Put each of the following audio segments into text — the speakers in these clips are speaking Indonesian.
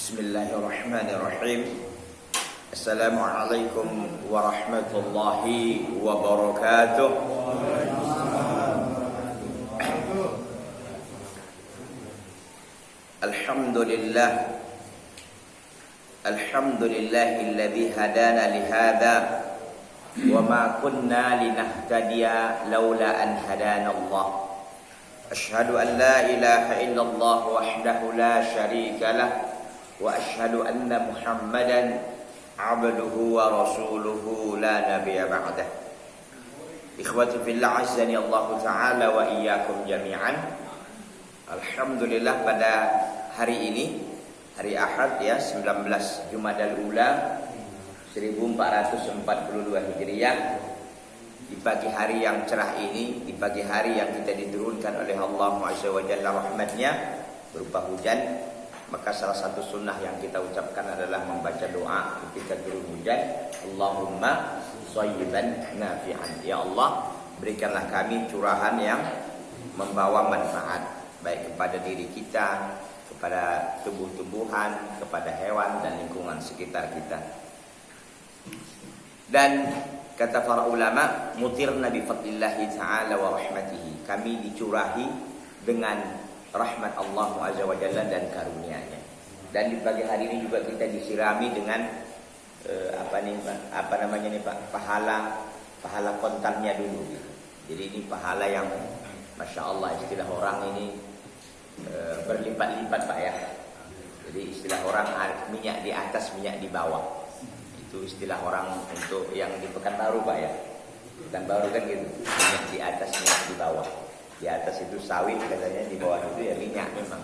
Bismillahirrahmanirrahim. Assalamualaikum warahmatullahi wabarakatuh. Alhamdulillah. Alhamdulillahilladzi hadana lihada wa ma kunna linahtadiya laula an hadana Allah. Asyhadu an la ilaha illallah wahdahu la syarika lah wa asyhadu anna Muhammadan abduhu wa rasuluhu la nabiyya ba'dah. Ikhwati fillah, azani Allah taala wa iyyakum jami'an. Alhamdulillah, pada hari ini, hari Ahad ya, 19 Jumadal Ula 1442 Hijriah, di pagi hari yang cerah ini, di pagi hari yang kita diturunkan oleh Allah Azza wa Jalla rahmatnya berupa hujan, maka salah satu sunnah yang kita ucapkan adalah membaca doa ketika turun hujan. Allahumma shayyiban nafi'an. Ya Allah, berikanlah kami curahan yang membawa manfaat, baik kepada diri kita, kepada tumbuh-tumbuhan, kepada hewan dan lingkungan sekitar kita. Dan kata para ulama, mutirna bi fadlillahi ta'ala wa rahmatihi, kami dicurahi dengan rahmat Allah Azza wa Jalla dan karunia-Nya. Dan di pagi hari ini juga kita disirami dengan apa namanya nih Pak, pahala kontannya dulu. Jadi ini pahala yang Masya Allah, istilah orang ini berlipat-lipat Pak ya. Jadi istilah orang minyak di atas, minyak di bawah. Itu istilah orang untuk yang di Pekanbaru Pak ya. Pekanbaru kan gitu, minyak di atas, minyak di bawah. Di atas itu sawit katanya, di bawah itu ya minyak memang.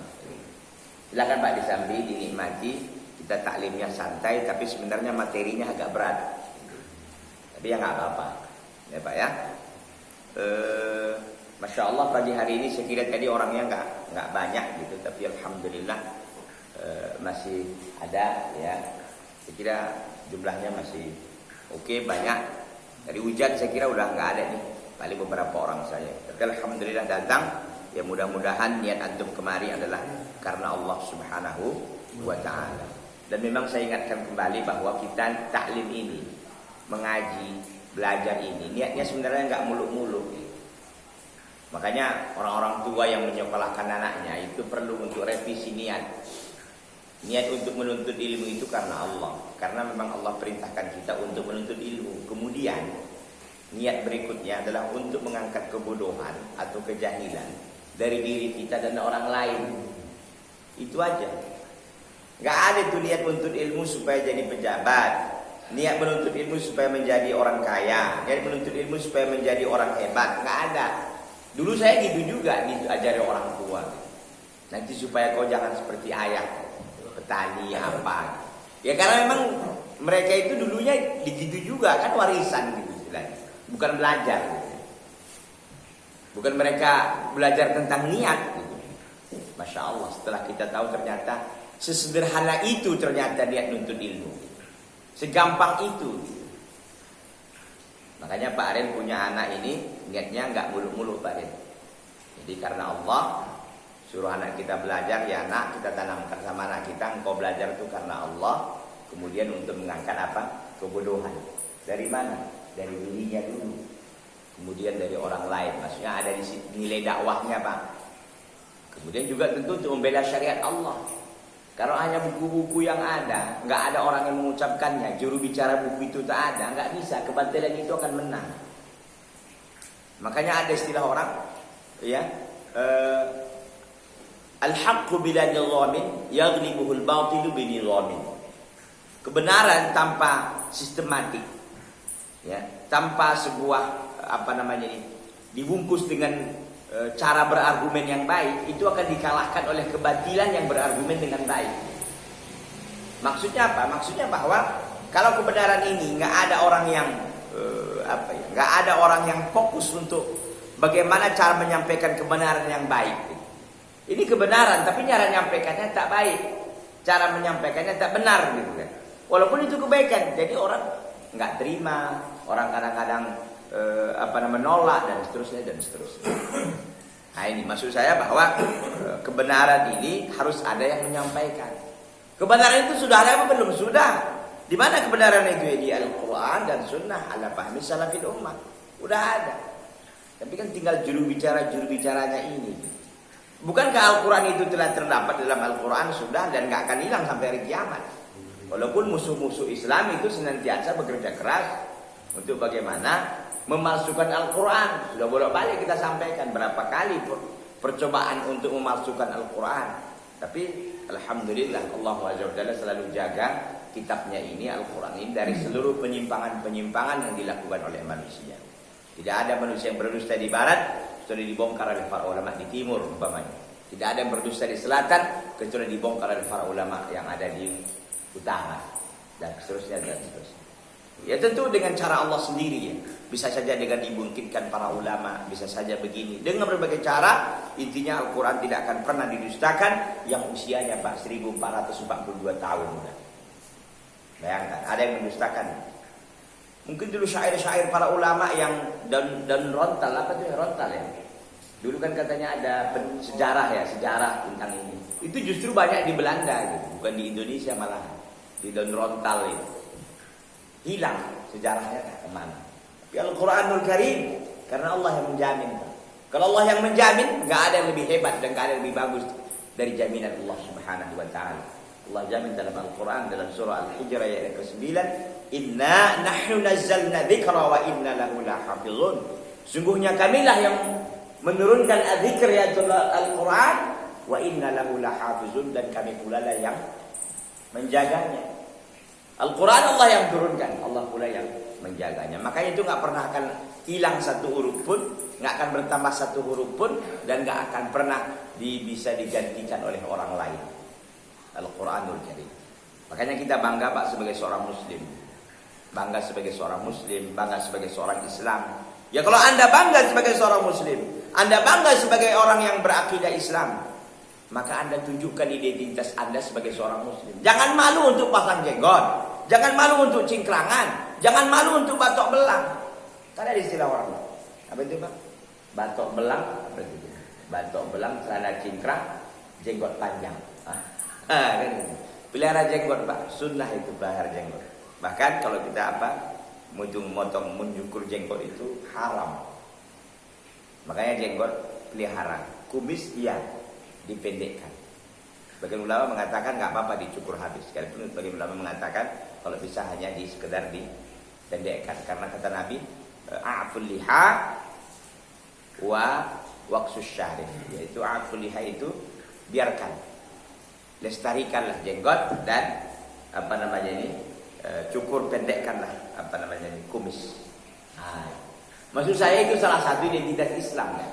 Silakan Pak disambi, dinikmati. Kita taklimnya santai, tapi sebenarnya materinya agak berat. Tapi ya nggak apa-apa, ya Pak ya. Masya Allah, pagi hari ini saya kira tadi orangnya nggak banyak gitu, tapi alhamdulillah masih ada ya. Saya kira jumlahnya masih oke, banyak. Dari hujan saya kira udah nggak ada nih, paling beberapa orang saja. Tapi alhamdulillah datang. Ya mudah-mudahan niat antum kemari adalah karena Allah Subhanahu wa ta'ala. Dan memang saya ingatkan kembali bahwa kita taklim ini, mengaji, belajar ini, niatnya sebenarnya nggak muluk-muluk. Makanya orang-orang tua yang menyekolahkan anaknya itu perlu untuk revisi niat. Niat untuk menuntut ilmu itu karena Allah. Karena memang Allah perintahkan kita untuk menuntut ilmu. Kemudian niat berikutnya adalah untuk mengangkat kebodohan atau kejahilan dari diri kita dan orang lain. Itu aja. Gak ada tuh niat menuntut ilmu supaya jadi pejabat, niat menuntut ilmu supaya menjadi orang kaya, niat menuntut ilmu supaya menjadi orang hebat. Gak ada. Dulu saya gitu juga, diajari orang tua. Nanti supaya kau jangan seperti ayah, petani apa. Ya karena memang mereka itu dulunya begitu juga, kan warisan gitu istilahnya. Bukan belajar gitu. Bukan mereka belajar tentang niat gitu. Masya Allah, setelah kita tahu ternyata sesederhana itu ternyata niat nuntut ilmu, segampang itu gitu. Makanya Pak Arin punya anak ini niatnya nggak muluk-muluk Pak Arin. Jadi karena Allah suruh anak kita belajar, ya anak, kita tanamkan sama anak kita, engkau belajar itu karena Allah. Kemudian untuk mengangkat apa? Kebodohan. Dari mana? Dari dirinya dulu. Kemudian dari orang lain. Maksudnya ada di nilai dakwahnya Pak. Kemudian juga tentu untuk membela syariat Allah. Kalau hanya buku-buku yang ada, nggak ada orang yang mengucapkannya, juru bicara buku itu tak ada, nggak bisa, kebatilan itu akan menang. Makanya ada istilah orang, ya, al-haqqu bila nizamin yaghlibuhul batilu bi nizamin. Kebenaran tanpa sistematik, ya, tanpa sebuah dibungkus dengan cara berargumen yang baik, itu akan dikalahkan oleh kebatilan yang berargumen dengan baik. Maksudnya apa? Maksudnya bahwa kalau kebenaran ini nggak ada orang yang nggak ada orang yang fokus untuk bagaimana cara menyampaikan kebenaran yang baik. Ini kebenaran, tapi cara menyampaikannya tak baik, cara menyampaikannya tak benar gitu kan. Walaupun itu kebaikan, jadi orang nggak terima, orang kadang-kadang menolak dan seterusnya. Nah ini maksud saya bahwa kebenaran ini harus ada yang menyampaikan. Kebenaran itu sudah ada apa belum? Sudah. Di mana kebenaran itu? Di Al-Quran dan Sunnah ala fahmi salafil ummah. Udah ada. Tapi kan tinggal juru bicaranya ini. Bukankah Al-Quran itu telah terdapat dalam Al-Quran sudah dan gak akan hilang sampai hari kiamat. Walaupun musuh-musuh Islam itu senantiasa bekerja keras untuk bagaimana memalsukan Al-Quran. Sudah bolak-balik kita sampaikan berapa kali percobaan untuk memalsukan Al-Quran. Tapi alhamdulillah Allah SWT selalu jaga kitabnya ini, Al-Quran ini, dari seluruh penyimpangan-penyimpangan yang dilakukan oleh manusia. Tidak ada manusia yang berdusta di barat kecuali dibongkar oleh para ulama di timur umpamanya. Tidak ada yang berdusta di selatan kecuali dibongkar oleh para ulama yang ada di utara, dan seterusnya dan seterusnya. Ya tentu dengan cara Allah sendiri ya. Bisa saja dengan dibangkitkan para ulama, bisa saja begini. Dengan berbagai cara, intinya Al-Quran tidak akan pernah didustakan yang usianya 1442 tahun. Bayangkan, ada yang mendustakan. Mungkin dulu syair-syair para ulama yang dan rontal, apa itu rontal ya? Dulu kan katanya ada sejarah tentang ini. Itu justru banyak di Belanda gitu, bukan di Indonesia malah. Di Don Rontal itu. Hilang sejarahnya kemana? Tapi Al-Quranul Karim, karena Allah yang menjamin. Kalau Allah yang menjamin, nggak ada yang lebih hebat dan nggak ada yang lebih bagus dari jaminan Allah Subhanahu Wa Taala. Allah jamin dalam Al-Quran dalam surah Al-Hijr ayat ke-9, Inna nahnu nazzalna dzikra wa inna lahu lahafizun. Sungguhnya kamilah yang menurunkan adzikr yaitu Al-Quran, wa inna lahu lahafizun, dan kami pula lah yang menjaganya. Al-Quran Allah yang turunkan, Allah pula yang menjaganya. Makanya itu nggak pernah akan hilang satu huruf pun, nggak akan bertambah satu huruf pun, dan nggak akan pernah bisa digantikan oleh orang lain. Al-Quranul Karim. Makanya kita bangga Pak sebagai seorang Muslim, bangga sebagai seorang Muslim, bangga sebagai seorang Islam. Ya kalau Anda bangga sebagai seorang Muslim, Anda bangga sebagai orang yang berakidah Islam, maka Anda tunjukkan identitas Anda sebagai seorang Muslim. Jangan malu untuk pasang jenggot, jangan malu untuk cingkrangan, jangan malu untuk batok belang. Kan ada istilah orang. Apa itu Pak? Batok belang, apa itu? Batok belang, celana cingkrang, jenggot panjang. Kan? Pelihara jenggot Pak, sunnah itu pelihara jenggot. Bahkan kalau kita motong mencukur jenggot itu haram. Makanya jenggot pelihara. Kumis iya dipendekkan. Sebagian ulama mengatakan nggak apa-apa dicukur habis. Sekalipun sebagian ulama mengatakan kalau bisa hanya sekedar dipendekkan. Karena kata Nabi, a'ful liha wa waqsus syarif. Yaitu a'ful liha itu biarkan, lestarikanlah jenggot, dan cukur pendekkanlah kumis. Maksud saya itu salah satu identitas Islam ya.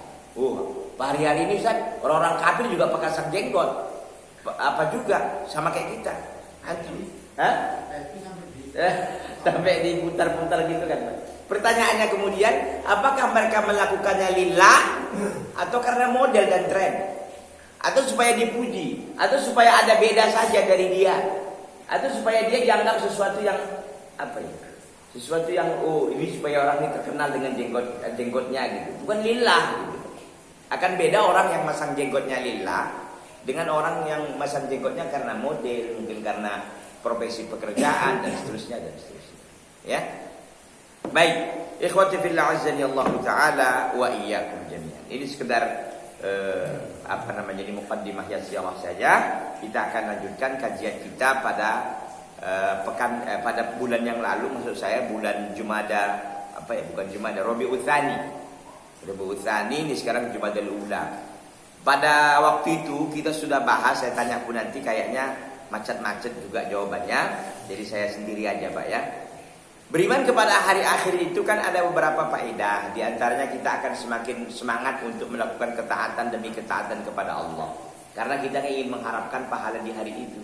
Hari-hari ini Ustaz, orang-orang kafir juga pakai pasang jenggot. Apa juga sama kayak kita. Sampai diputar-putar gitu kan. Pertanyaannya kemudian, apakah mereka melakukannya lillah atau karena model dan tren? Atau supaya dipuji, atau supaya ada beda saja dari dia, atau supaya dia dianggap sesuatu yang sesuatu yang ini supaya orang ini terkenal dengan jenggotnya gitu. Bukan lillah gitu. Akan beda orang yang masang jenggotnya lillah dengan orang yang masang jenggotnya karena model, mungkin karena profesi pekerjaan dan seterusnya dan seterusnya. Ya. Baik, ikhwati fillah azza Allah taala wa iyyakum jami'an. Ini sekedar mukaddimah yasirah saja. Kita akan lanjutkan kajian kita pada pada bulan yang lalu, maksud saya bulan Jumada Rabiul Tsani. Rabiul Tsani ini sekarang Jumadal Ula. Pada waktu itu kita sudah bahas, saya tanya pun nanti kayaknya macet-macet juga jawabannya. Jadi saya sendiri aja Pak ya. Beriman kepada hari akhir itu kan ada beberapa faedah. Di antaranya kita akan semakin semangat untuk melakukan ketaatan demi ketaatan kepada Allah. Karena kita ingin mengharapkan pahala di hari itu.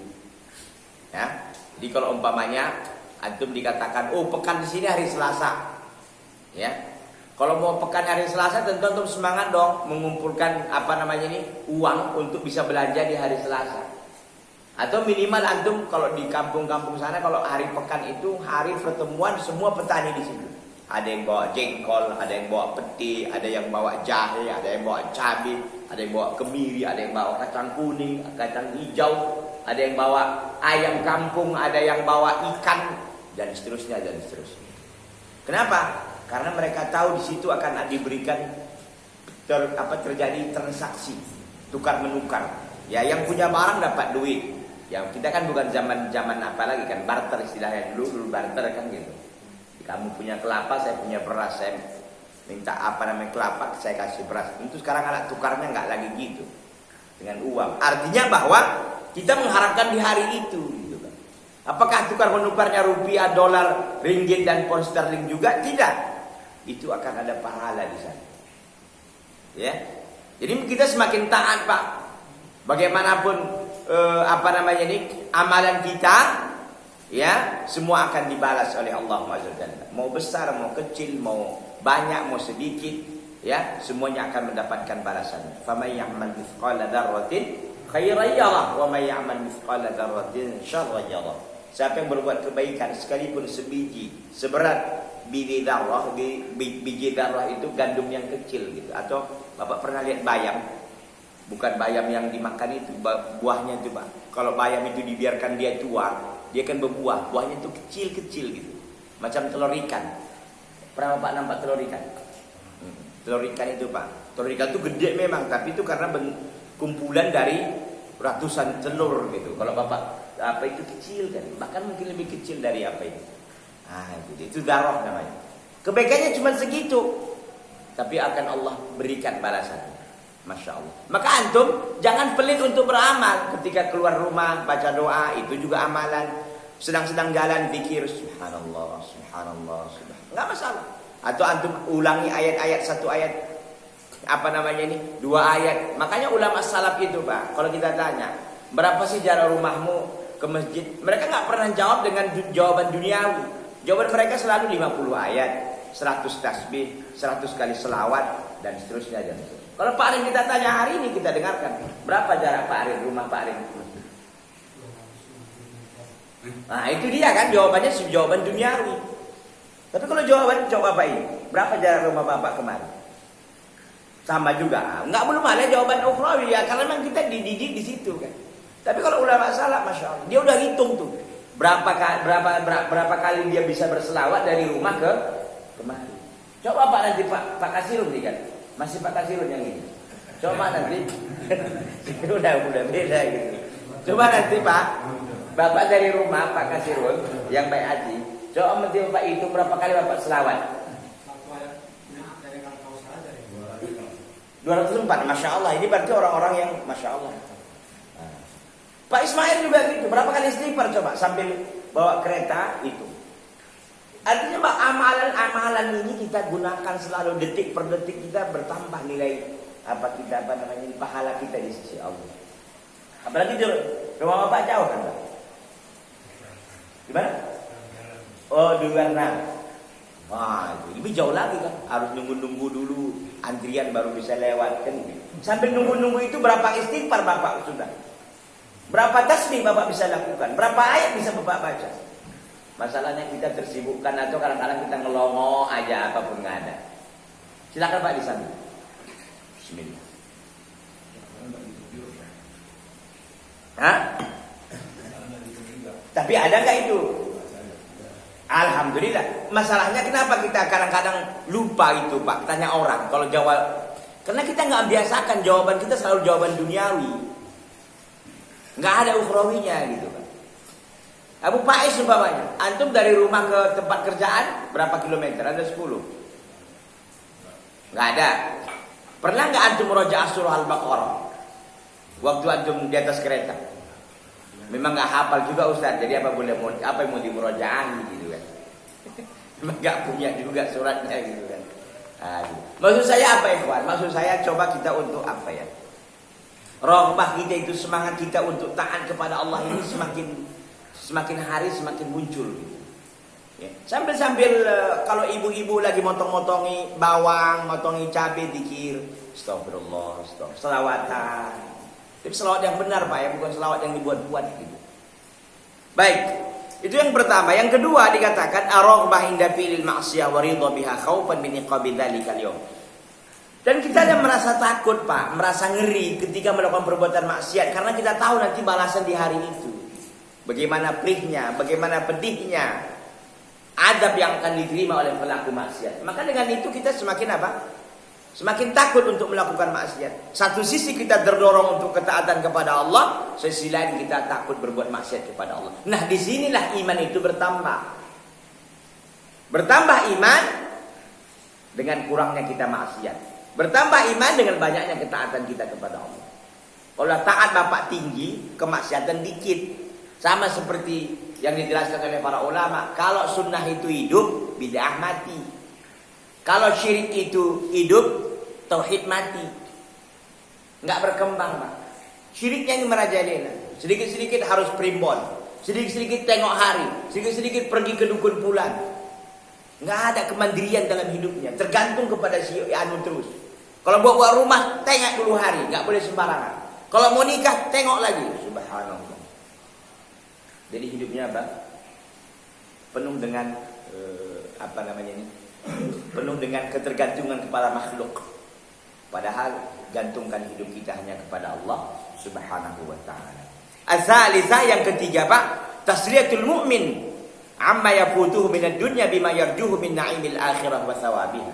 Ya. Jadi kalau umpamanya antum dikatakan, pekan di sini hari Selasa. Ya. Kalau mau pekan hari Selasa tentu antum semangat dong mengumpulkan uang untuk bisa belanja di hari Selasa. Atau minimal antum kalau di kampung-kampung sana, kalau hari pekan itu hari pertemuan semua petani di situ. Ada yang bawa jengkol, ada yang bawa peti, ada yang bawa jahe, ada yang bawa cabai. ada yang bawa kemiri, ada yang bawa kacang kuning, kacang hijau, ada yang bawa ayam kampung, ada yang bawa ikan, dan seterusnya dan seterusnya. Kenapa? Karena mereka tahu di situ akan diberikan terjadi transaksi tukar menukar. Ya, yang punya barang dapat duit. Yang kita kan bukan zaman apa lagi kan, barter istilahnya, dulu barter kan gitu. Kamu punya kelapa, saya punya beras, saya minta kelapa, saya kasih beras. Itu sekarang alat tukarnya nggak lagi gitu dengan uang. Artinya bahwa kita mengharapkan di hari itu gitu kan. Apakah tukar menukarnya rupiah, dolar, ringgit dan pound sterling juga? Tidak. Itu akan ada pahala di sana. Ya. Jadi kita semakin taat, Pak. Bagaimanapun amalan kita, ya, semua akan dibalas oleh Allah SWT. Mau besar, mau kecil, mau banyak, mau sedikit, ya, semuanya akan mendapatkan balasan. Faman ya'mal mithqala dzarratin khairan yarah wa may ya'mal mithqala dzarratin syarran yarah. Siapa yang berbuat kebaikan sekalipun sebiji, seberat biji darah, biji darah itu gandum yang kecil gitu. Atau Bapak pernah lihat bayam? Bukan bayam yang dimakan itu, buahnya itu, Pak. Kalau bayam itu dibiarkan dia tua, dia akan berbuah. Buahnya itu kecil-kecil gitu. Macam telur ikan. Pernah Bapak nampak telur ikan? Telur ikan itu, Pak. Telur ikan itu gede memang, tapi itu karena kumpulan dari ratusan telur gitu. Kalau Bapak itu kecil kan, bahkan mungkin lebih kecil dari apa itu. Itu darah namanya. Kebaikannya cuma segitu, tapi akan Allah berikan balasan. Masya Allah. Maka antum jangan pelit untuk beramal. Ketika keluar rumah baca doa, itu juga amalan. Sedang-sedang jalan zikir subhanallah, subhanallah, subhanallah. Enggak masalah. Atau antum ulangi ayat-ayat, satu ayat, dua ayat. Makanya ulama salaf itu, Pak, kalau kita tanya, berapa sih jarak rumahmu ke masjid? Mereka nggak pernah jawab dengan jawaban duniawi. Jawaban mereka selalu 50 ayat, 100 tasbih, 100 kali selawat, dan seterusnya dan seterusnya. Kalau Pak Arin kita tanya hari ini, kita dengarkan, berapa jarak Pak Arin, rumah Pak Arin? Nah itu dia kan jawabannya, jawaban duniawi. Tapi kalau jawaban coba Bapak ini, berapa jarak rumah Bapak kemarin? Sama juga, nggak belum ada jawaban ukhrawi ya, karena memang kita dididik di situ kan. Tapi kalau ulama salaf, masya Allah, dia udah hitung tuh berapa kali dia bisa berselawat dari rumah ke kemari. Coba Pak nanti Pak Kasirun nih kan, masih Pak Kasirun yang ini. Coba nanti, udah beda gitu. Coba nanti Pak, Bapak dari rumah Pak Kasirun yang baik haji, coba nanti Bapak itu berapa kali Bapak selawat? 204, Masya Allah. Ini berarti orang-orang yang Masya Allah. Pak Ismail juga gitu. Berapa kali istighfar coba sambil bawa kereta itu. Artinya Pak, amalan-amalan ini kita gunakan selalu, detik per detik kita bertambah nilai pahala kita di sisi Allah. Apalagi di rumah Bapak jauh kan Pak? Di mana? Oh, di Warna. Wah, itu lebih jauh lagi kan. Harus nunggu-nunggu dulu antrian baru bisa lewat kan. Sambil nunggu-nunggu itu berapa istighfar Bapak sudah? Berapa tasbih Bapak bisa lakukan? Berapa ayat bisa Bapak baca? Masalahnya kita tersibukkan atau kadang-kadang kita ngelongo aja apapun nggak ada. Silakan Pak di sana. Bismillah. Hah? Tapi ada nggak itu? Alhamdulillah. Masalahnya kenapa kita kadang-kadang lupa itu Pak? Tanya orang kalau jawab. Karena kita nggak biasakan, jawaban kita selalu jawaban duniawi. Nggak ada ukhrawinya gitu Pak. Abu Faiz umpamanya, antum dari rumah ke tempat kerjaan berapa kilometer? Ada 10? Nggak ada. Pernah nggak antum murojaah surah Al-Baqarah waktu antum di atas kereta? Memang nggak hafal juga Ustaz, jadi apa yang mau dimurojaahi gitu kan? Memang nggak punya juga suratnya gitu kan? Gitu. Maksud saya apa ikhwan? Maksud saya coba kita untuk apa ya? Rohbah kita itu, semangat kita untuk taat kepada Allah ini semakin hari semakin muncul gitu. Ya. Sambil kalau ibu-ibu lagi motong-motongi bawang, motongi cabai, dikir astagfirullah, selawatan. Tapi selawat yang benar Pak ya, bukan selawat yang dibuat-buat gitu. Baik, itu yang pertama. Yang kedua dikatakan ar-raghbah inda fi'lil ma'siyah wa ridha biha khaufan min iqabi dzalikal yawm. Dan kita ada merasa takut, Pak, merasa ngeri ketika melakukan perbuatan maksiat karena kita tahu nanti balasan di hari itu. Bagaimana perihnya, bagaimana pedihnya adab yang akan diterima oleh pelaku maksiat. Maka dengan itu kita semakin apa? Semakin takut untuk melakukan maksiat. Satu sisi kita terdorong untuk ketaatan kepada Allah, sisi lain kita takut berbuat maksiat kepada Allah. Nah, disinilah iman itu bertambah. Bertambah iman dengan kurangnya kita maksiat. Bertambah iman dengan banyaknya ketaatan kita kepada Allah. Kalau taat bapak tinggi, kemaksiatan dikit. Sama seperti yang dijelaskan oleh para ulama. Kalau sunnah itu hidup, bid'ah mati. Kalau syirik itu hidup, tauhid mati. Nggak berkembang, Pak. Syiriknya ini merajalela. Sedikit-sedikit harus primbon. Sedikit-sedikit tengok hari. Sedikit-sedikit pergi ke dukun bulan. Nggak ada kemandirian dalam hidupnya. Tergantung kepada si anu terus. Kalau buat rumah, tengok dulu hari. Nggak boleh sembarangan. Kalau mau nikah, tengok lagi. Subhanallah. Jadi hidupnya apa? Penuh dengan apa namanya ini? Penuh dengan ketergantungan kepada makhluk. Padahal gantungkan hidup kita hanya kepada Allah Subhanahu wa taala. Ats-tsalitsah yang ketiga, Pak, tasliyatul mu'min amma yafutuhu minad dunya bima yarjuhu min na'imil akhirah wa thawabiha.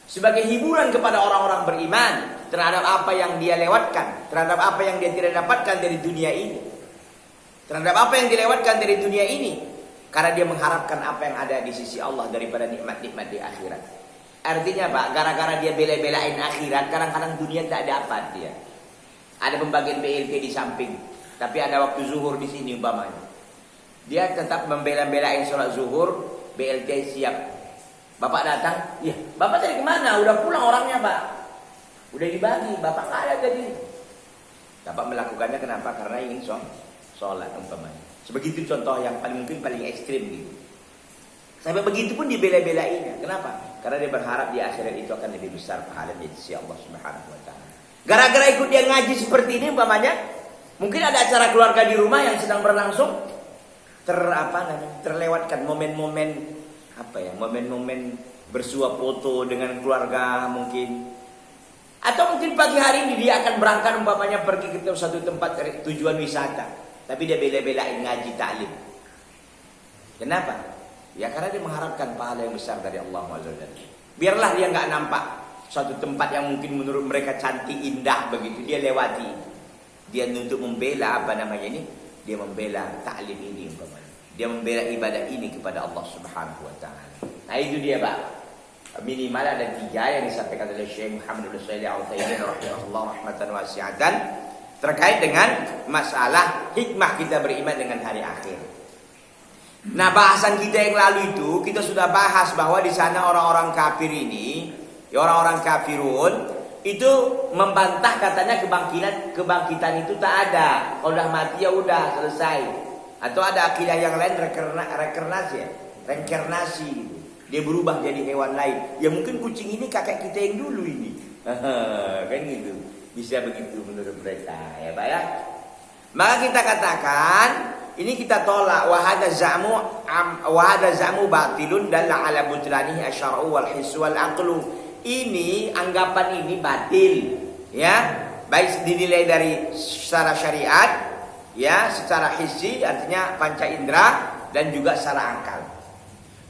Sebagai hiburan kepada orang-orang beriman terhadap apa yang dia lewatkan, terhadap apa yang dia tidak dapatkan dari dunia ini. Terhadap apa yang dilewatkan dari dunia ini. Karena dia mengharapkan apa yang ada di sisi Allah daripada nikmat-nikmat di akhirat. Artinya, Pak, gara-gara dia bela-belain akhirat, kadang-kadang dunia tak dapat dia. Ada pembagian BLT di samping, tapi ada waktu zuhur di sini umpamanya. Dia tetap membela-belain sholat zuhur, BLT siap. Bapak datang, ya, Bapak tadi kemana? Udah pulang orangnya, Pak. Udah dibagi, Bapak nggak ada tadi. Bapak melakukannya kenapa? Karena ingin sholat umpamanya. Sebegitu contoh yang mungkin paling ekstrim gitu. Sampai begitu pun dibela-belainnya. Kenapa? Karena dia berharap di akhirat itu akan lebih besar pahalanya di sisi Allah Subhanahu wa taala. Gara-gara ikut dia ngaji seperti ini umpamanya, mungkin ada acara keluarga di rumah yang sedang berlangsung, terlewatkan momen-momen momen-momen bersuap foto dengan keluarga mungkin. Atau mungkin pagi hari ini dia akan berangkat umpamanya pergi ke suatu tempat tujuan wisata, tapi dia bela-belain ngaji taklim. Kenapa? Ya karena dia mengharapkan pahala yang besar dari Allah SWT. Biarlah dia nggak nampak suatu tempat yang mungkin menurut mereka cantik, indah begitu, dia lewati. Dia untuk membela dia membela taklim ini umpamanya. Dia membela ibadah ini kepada Allah Subhanahu wa taala. Nah, itu dia, Pak. Minimal ada 3 yang disampaikan oleh Syekh Muhammad bin Shalih Al-Utsaimin rahimahullah rahmatan wasi'atan terkait dengan masalah hikmah kita beriman dengan hari akhir. Nah, bahasan kita yang lalu itu kita sudah bahas bahwa di sana orang-orang kafir ini, orang-orang kafirun itu membantah katanya kebangkitan itu tak ada. Kalau udah mati ya udah selesai. Atau ada akidah yang lain reinkarnasi gitu. Dia berubah jadi hewan lain. Ya mungkin kucing ini kakek kita yang dulu ini. Kan gitu. Bisa begitu menurut mereka, ya Pak ya. Maka kita katakan, ini kita tolak wahada za'mu batilun dalla ala butlanihi asy'ar'u wal hissu wal aqlu. Ini anggapan ini batil, ya. Baik dinilai dari secara syariat, ya, secara hissi artinya panca indera dan juga secara akal.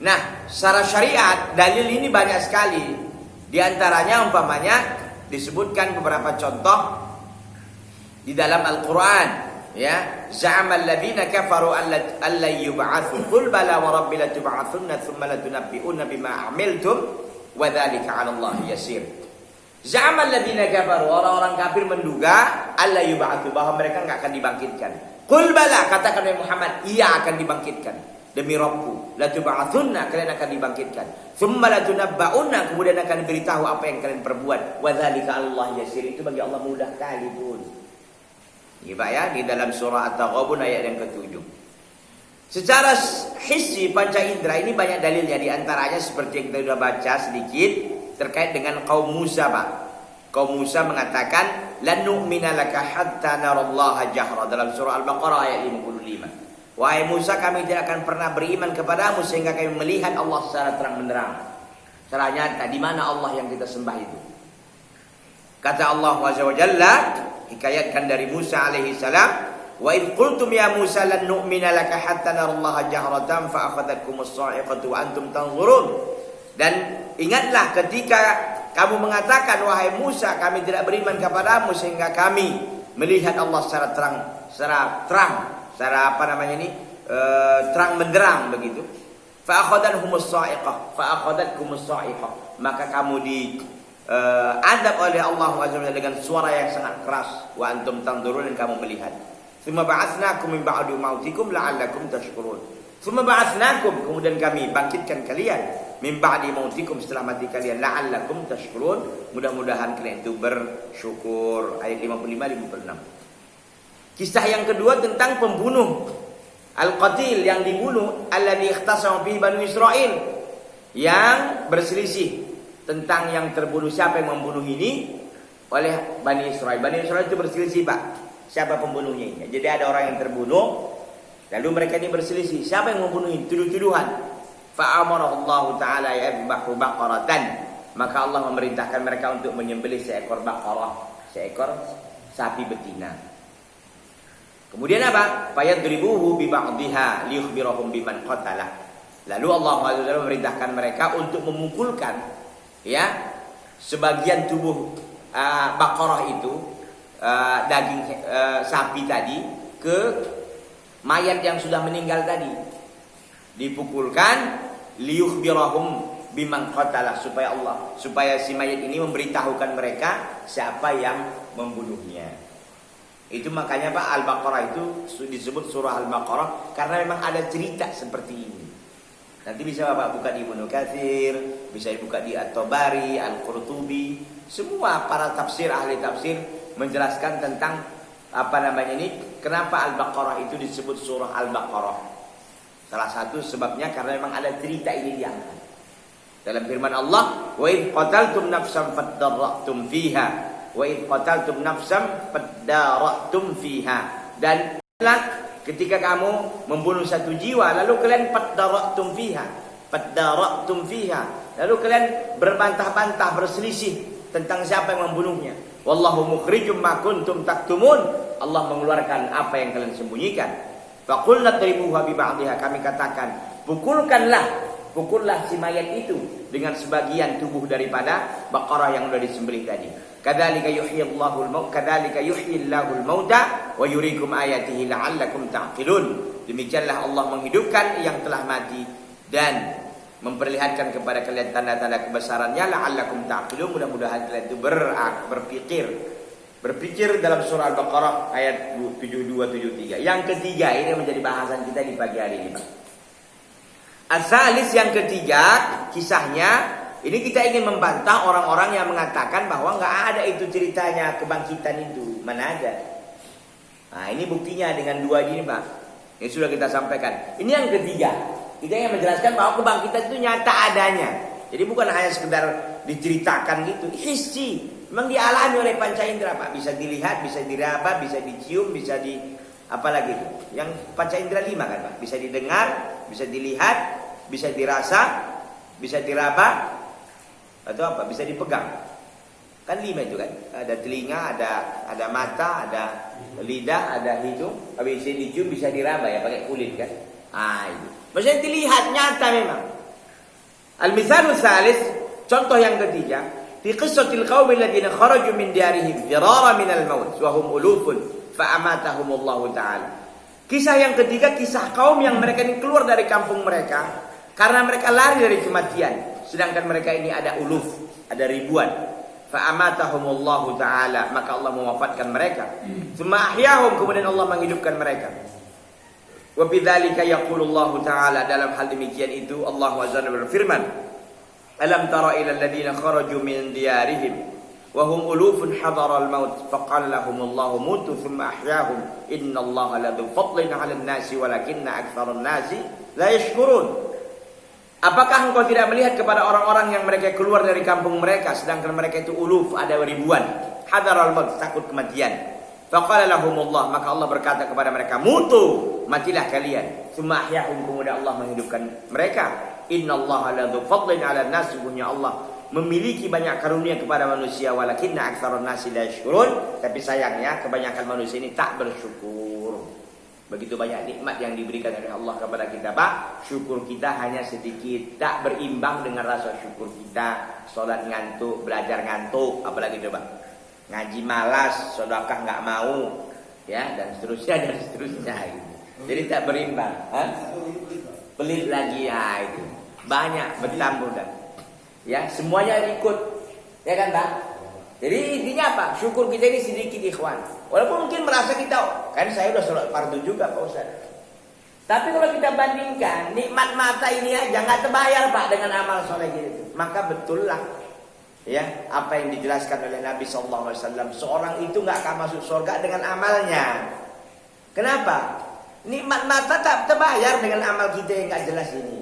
Nah, secara syariat dalil ini banyak sekali. Di antaranya umpamanya disebutkan beberapa contoh di dalam Al-Qur'an, ya. Za'amal ladzina kafaru alla yub'atsu qul bala wa rabbil latub'atsunna tsumma latunabbi'unna bima 'amiltum wa dzalika 'ala Allah yasir. Za'amal ladzina kafaru, orang-orang kafir menduga alla yub'atsu, bahwa mereka enggak akan dibangkitkan. Qul bala, katakan oleh Muhammad, iya akan dibangkitkan. Demi Rabbku, latub'atsunna, kalian akan dibangkitkan. Tsumma latunabba'unna, kemudian akan diberitahu apa yang kalian perbuat. Wa dzalika 'ala Allah yasir, itu bagi Allah mudah kali pun. Ya Pak ya, di dalam surah At-Taghabun ayat yang ke-7. Secara hissi panca indera ini banyak dalilnya, di antaranya seperti yang kita sudah baca sedikit terkait dengan kaum Musa, Pak. Kaum Musa mengatakan lan nu'mina laka hatta narallaha jahra, dalam surah Al-Baqarah ayat 55. Wahai Musa, kami tidak akan pernah beriman kepadamu sehingga kami melihat Allah secara terang-benderang, secara nyata. Di mana Allah yang kita sembah itu? Kata Allah Azza wa Jalla, hikayatkan dari Musa alaihi salam, wa idh qultum ya Musa lan nu'mina laka hatta narallaha jahratan fa akhadhatkumus sa'iqatu wa antum tanzurun. Dan ingatlah ketika kamu mengatakan, wahai Musa, kami tidak beriman kepadamu sehingga kami melihat Allah secara terang, terang benderang begitu. Fa akhadhatkumus sa'iqah, maka kamu adab oleh Allah SWT dengan suara yang sangat keras. Wa antum tanzurun, dan kamu melihat. Tsumma ba'atsnakum min ba'di mautikum la'allakum tashkurun. Tsumma ba'atsnakum, kemudian kami bangkitkan kalian min ba'di mautikum, setelah mati kalian, la'allakum tashkurun, mudah-mudahan kalian itu bersyukur. Ayat 55-56. Kisah yang kedua tentang pembunuh al-qatil, yang dibunuh, alladzi ikhtasama bihi Banu Israil, yang berselisih tentang yang terbunuh, siapa yang membunuh ini, oleh Bani Israil. Bani Israil itu berselisih, Pak, siapa pembunuhnya ini. Jadi ada orang yang terbunuh, lalu mereka ini berselisih, siapa yang membunuh ini, tuduh-tuduhan. Fa'amarallahu ta'ala yadhbahu baqaratan, maka Allah memerintahkan mereka untuk menyembelih seekor baqarah, seekor sapi betina. Kemudian apa? Fayadribuhu bi ba'dihha liyukhbirahum biman qatalah. Lalu Allah memerintahkan mereka untuk memukulkan sebagian tubuh baqarah itu, daging sapi tadi, ke mayat yang sudah meninggal tadi. Dipukulkan liyukhbirahum biman qatalah, supaya si mayat ini memberitahukan mereka siapa yang membunuhnya. Itu makanya Pak, Al-Baqarah itu disebut surah Al-Baqarah karena memang ada cerita seperti ini. Nanti bisa Bapak buka di Ibnu Katsir, bisa dibuka di At-Tabari, Al-Qurtubi. Semua para tafsir, ahli tafsir menjelaskan tentang kenapa Al-Baqarah itu disebut surah Al-Baqarah. Salah satu sebabnya karena memang ada cerita ini diangkat. Dalam firman Allah, wa idh qataltum nafsan fadarra'tum fiha, wa idh qataltum nafsan fadarra'tum fiha. Dan ketika kamu membunuh satu jiwa, lalu kalian fadarra'tum fiha, lalu kalian berbantah-bantah, berselisih tentang siapa yang membunuhnya. Wallahu mukhrijum ma kuntum taktumun, Allah mengeluarkan apa yang kalian sembunyikan. Faqulna dribuha bi ba'dihha, kami katakan, pukullah si mayat itu dengan sebagian tubuh daripada baqarah yang sudah disembelih tadi. Kadzalika yuhyillahul mauta wa yuriikum ayatihi la'allakum ta'qilun. Demikianlah Allah menghidupkan yang telah mati dan memperlihatkan kepada kalian tanda-tanda kebesarannya, la'allakum ta'qilun, mudah-mudahan kalian itu berpikir dalam surah Al-Baqarah ayat 72-73. Yang ketiga, ini menjadi bahasan kita di pagi hari ini, Pak. As-salis, yang ketiga, kisahnya ini kita ingin membantah orang-orang yang mengatakan bahwa nggak ada itu ceritanya kebangkitan itu. Mana ada? Nah, ini buktinya dengan dua ini, Pak. Ini sudah kita sampaikan. Ini yang ketiga. Kita yang menjelaskan bahwa kebangkitan itu nyata adanya. Jadi bukan hanya sekedar diceritakan gitu. Hissi. Memang dialami oleh panca indera, Pak. Bisa dilihat, bisa diraba, bisa dicium, bisa di apa lagi itu? Yang panca indera 5 kan, Pak? Bisa didengar, bisa dilihat, bisa dirasa, bisa diraba, atau apa? Bisa dipegang. Kan 5 itu kan. Ada telinga, ada mata, ada lidah, ada hidung. Bisa dicium, bisa diraba ya pakai kulit kan. Itu. Maksudnya dilihat nyata memang. Al-mithalus salis, contoh yang ketiga, fi qissatil qaumil ladzina kharaju min diyarihim dirara minal maut wa hum ulufun fa amatahumullahu ta'ala. Kisah yang ketiga, kisah kaum yang mereka ini keluar dari kampung mereka karena mereka lari dari kematian, sedangkan mereka ini ada uluf, ada ribuan. Fa amatahumullahu ta'ala, maka Allah mewafatkan mereka. Tsumma ahyahum, kemudian Allah menghidupkan mereka. Wa bidzalika yaqulullahu ta'ala, dalam hal demikian itu Allah Azza wa Jalla berfirman, alam tara ila alladziina kharaju min diyarihim wa hum ulufun hadaral maut faqala lahumullahu mutu thumma ahyahum innallaha ladzu fadlin 'alan nasi walakinna aktsarun nasi la yashkurun. Apakah engkau tidak melihat kepada orang-orang yang mereka keluar dari kampung mereka sedangkan mereka itu uluf, ada ribuan, hadaral maut, takut kematian. Faqala lahumullah, maka Allah berkata kepada mereka, mutu, matilah kalian. Tsumma ahyahum, kemudian Allah menghidupkan mereka. Innallaha ladzu fadlin 'alan nas, sungguhnya Allah memiliki banyak karunia kepada manusia, walakinna aktsarun nasi la yashkurun, tapi sayangnya kebanyakan manusia ini tak bersyukur. Begitu banyak nikmat yang diberikan oleh Allah kepada kita, Pak. Syukur kita hanya sedikit, tak berimbang dengan rasa syukur kita. Salat ngantuk, belajar ngantuk, apalagi coba. Ngaji malas, sedekah enggak mau, ya, dan seterusnya dan seterusnya gitu. Jadi tak berimbang, pelit lagi ya itu. Banyak bertambah dah. Ya, semuanya ikut. Ya kan, Pak? Jadi intinya apa? Syukur kita ini sedikit, ikhwan. Walaupun mungkin merasa kita, kan saya udah sholat fardu juga, Pak Ustaz. Tapi kalau kita bandingkan, nikmat mata ini aja nggak terbayar, Pak, dengan amal soleh gitu. Maka betul lah, ya, apa yang dijelaskan oleh Nabi SAW. Seorang itu nggak akan masuk surga dengan amalnya. Kenapa? Nikmat mata tak terbayar dengan amal kita yang nggak jelas ini.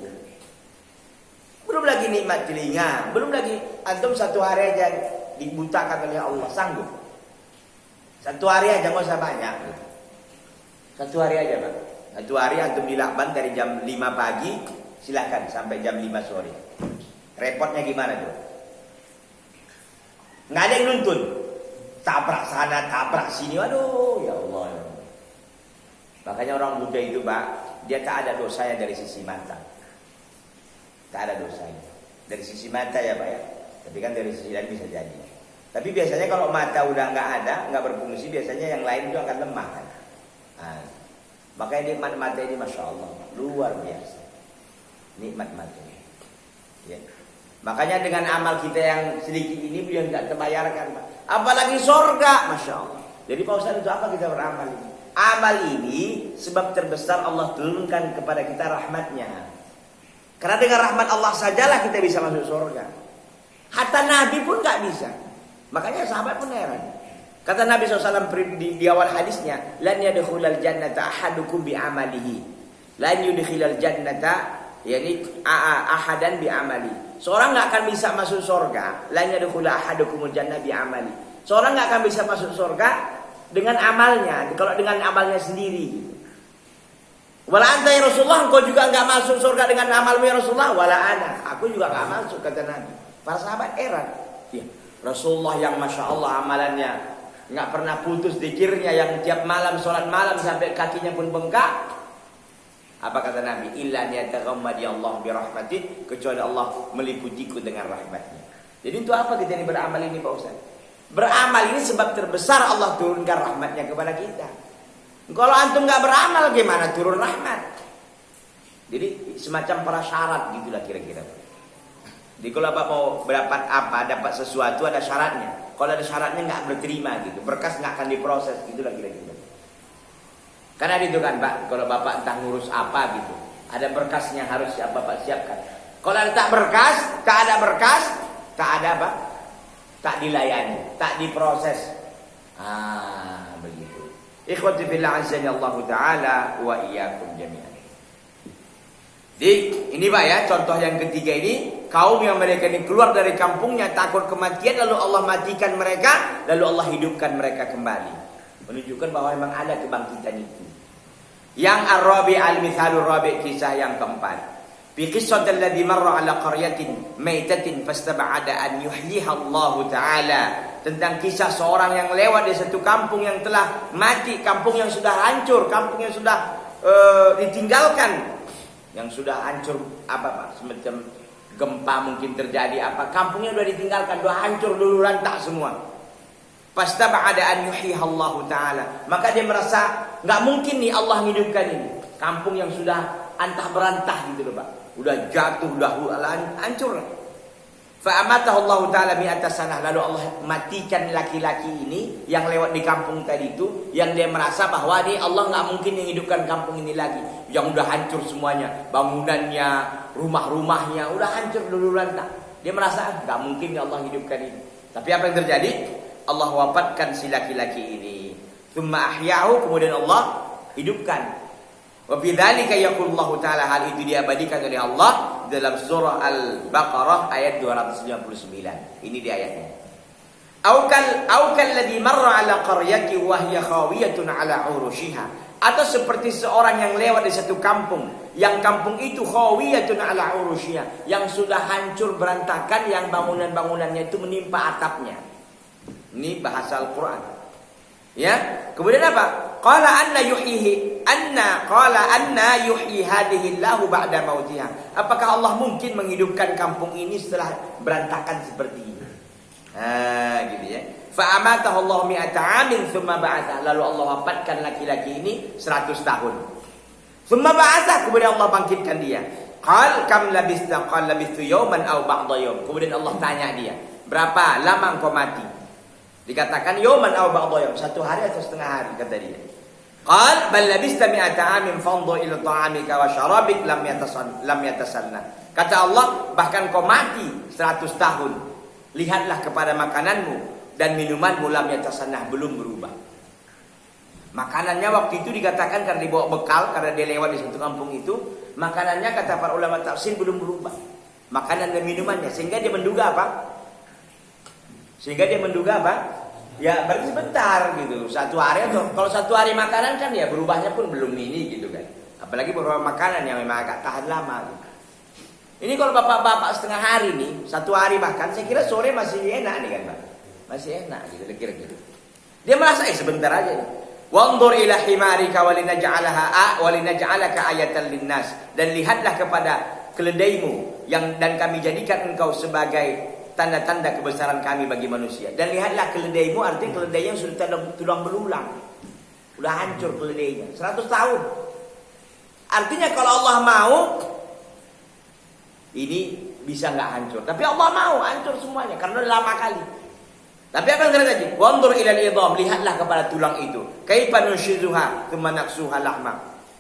Belum lagi nikmat telinga, belum lagi antum satu hari aja dibutakan oleh Allah, sanggup. Satu hari aja, nggak usah banyak. Satu hari aja, Pak. Satu hari antum dilakban dari jam 5 pagi, silakan sampai jam 5 sore. Repotnya gimana tuh? Nggak ada yang nuntun. Tabrak sana, tabrak sini. Waduh, ya Allah. Makanya orang Buddha itu, Pak, dia tak ada dosanya dari sisi mata. Tak ada dosanya. Dari sisi mata ya, Pak ya. Tapi kan dari sisi lain bisa jadi. Tapi biasanya kalau mata udah nggak ada, nggak berfungsi, biasanya yang lain itu akan lemah kan. Nah, makanya nikmat mata ini, masya Allah, luar biasa. Nikmat mata. Ya. Makanya dengan amal kita yang sedikit ini dia nggak terbayarkan, Pak. Apalagi surga, masya Allah. Jadi Pak Ustaz, itu apa kita beramal ini? Amal ini sebab terbesar Allah turunkan kepada kita rahmatnya. Karena dengan rahmat Allah sajalah kita bisa masuk surga. Hatta Nabi pun nggak bisa. Makanya sahabat pun heran. Kata Nabi SAW di awal hadisnya, lan yadkhulal jannata ahadukum bi amalihi. Lan yudkhilal jannata yani ahadan bi amali. Seorang nggak akan bisa masuk surga. Lan yadkhul ahadukumul jannah bi amali. Seorang nggak akan bisa masuk surga dengan amalnya. Kalau dengan amalnya sendiri. Wala anta ya Rasulullah, engkau juga nggak masuk surga dengan amalmu ya Rasulullah. Wala ana, aku juga nggak masuk, kata Nabi. Para sahabat heran. Ya, Rasulullah yang masya Allah amalannya nggak pernah putus zikirnya, yang tiap malam sholat malam sampai kakinya pun bengkak. Apa kata Nabi? Illa niyataghammadi Allah birahmatih, kecuali Allah meliputiku dengan rahmatnya. Jadi untuk apa kita ini beramal ini, Pak Ustaz? Beramal ini sebab terbesar Allah turunkan rahmatnya kepada kita. Kalau antum nggak beramal, gimana turun rahmat? Jadi semacam prasyarat gitulah kira-kira. Jadi kalau Bapak mau dapat apa, dapat sesuatu ada syaratnya. Kalau ada syaratnya nggak berterima gitu, berkas nggak akan diproses, gitulah kira-kira. Karena itu kan, Pak, kalau Bapak entah ngurus apa gitu, ada berkasnya harus Bapak siapkan. Kalau tak berkas, tak ada berkas, tak ada apa? Tak dilayani, tak diproses. Begitu. Ikhwati fillah azza Allah taala wa iyyakum jami'an. Jadi ini Pak ya, contoh yang ketiga ini, kaum yang mereka ini keluar dari kampungnya takut kematian, lalu Allah matikan mereka, lalu Allah hidupkan mereka kembali. Menunjukkan bahwa memang ada kebangkitan itu. Yang ar-rabi al-mithalur rabi, kisah yang keempat. Fi qissatil ladzi marra ala qaryatin maitatin fastab'ada an yuhyiha Allah taala, tentang kisah seorang yang lewat di satu kampung yang telah mati, kampung yang sudah hancur, kampung yang sudah ditinggalkan, yang sudah hancur apa Pak, semacam gempa mungkin terjadi apa, kampungnya sudah ditinggalkan, sudah hancur lulu lantak semua. Fastab'ada an yuhyiha Allah taala, maka dia merasa nggak mungkin nih Allah hidupkan ini kampung yang sudah antah berantah gitu loh Pak, udah jatuh, udah hancur. Fa'amatahu Allah taala mi'ata sanah, lalu Allah matikan laki-laki ini yang lewat di kampung tadi itu, yang dia merasa bahwa ini Allah nggak mungkin menghidupkan kampung ini lagi, yang udah hancur semuanya, bangunannya, rumah-rumahnya udah hancur dulu lantak. Dia merasa nggak mungkin Allah hidupkan ini. Tapi apa yang terjadi? Allah wafatkan si laki-laki ini. Tsumma ahyahu, kemudian Allah hidupkan. Wa bidzalika yaqulullahu taala, hal itu diabadikan oleh Allah dalam surah Al-Baqarah ayat 259. Ini di ayatnya. Aukal ladzi marra ala qaryati wa hiya khawiyatun ala urushiha Atau seperti seorang yang lewat di satu kampung, yang kampung itu khawiyatun ala urusyiha, yang sudah hancur berantakan, yang bangunan-bangunannya itu menimpa atapnya. Ini bahasa Al-Quran. Ya, kemudian apa? Qala anna yuhyihi hadhihi Allahu ba'da mautiha. Apakah Allah mungkin menghidupkan kampung ini setelah berantakan seperti ini? Gitu ya. Fa amatahu Allah mi'ata 'amin tsumma ba'atha. Lalu Allah wafatkan laki-laki ini 100 tahun. Tsumma ba'atha, kemudian Allah bangkitkan dia. Qal kam labista? Qal labistu yawman aw ba'da yawm. Kemudian Allah tanya dia, berapa lama engkau mati? Dikatakan yawman aw ba'da yawm, 1 hari atau setengah hari, kata dia. Qal bal labista mi'ata 'amin fanzur ila ta'amika wa syarabik lam yatasanna. Kata Allah, bahkan kau mati 100 tahun. Lihatlah kepada makananmu dan minumanmu lam yatasanna, belum berubah. Makanannya waktu itu dikatakan karena dibawa bekal, karena dia lewat di satu kampung itu, makanannya kata para ulama tafsir belum berubah. Makanan dan minumannya, sehingga dia menduga apa? Ya berarti sebentar gitu, 1 hari atau kalau 1 hari makanan kan ya berubahnya pun belum ini gitu kan. Apalagi beberapa makanan yang memang agak tahan lama gitu. Ini kalau bapak-bapak setengah hari nih, 1 hari makan, saya kira sore masih enak nih kan Pak. Masih enak gitu kira-kira. Dia merasa sebentar aja nih. Wanzur ila himarika walinaj'alaka ayatan linnas. Dan lihatlah kepada keledaimu dan kami jadikan engkau sebagai tanda-tanda kebesaran kami bagi manusia. Dan lihatlah keledaimu, artinya keledai yang sudah tulang belulang. Udah hancur keledainya 100 tahun. Artinya kalau Allah mau ini bisa nggak hancur. Tapi Allah mau hancur semuanya karena udah lama kali. Tapi apa yang terjadi? Wanzur ilal idham, lihatlah kepada tulang itu. Kaifa nunshizuha tsumma naksuha lahma.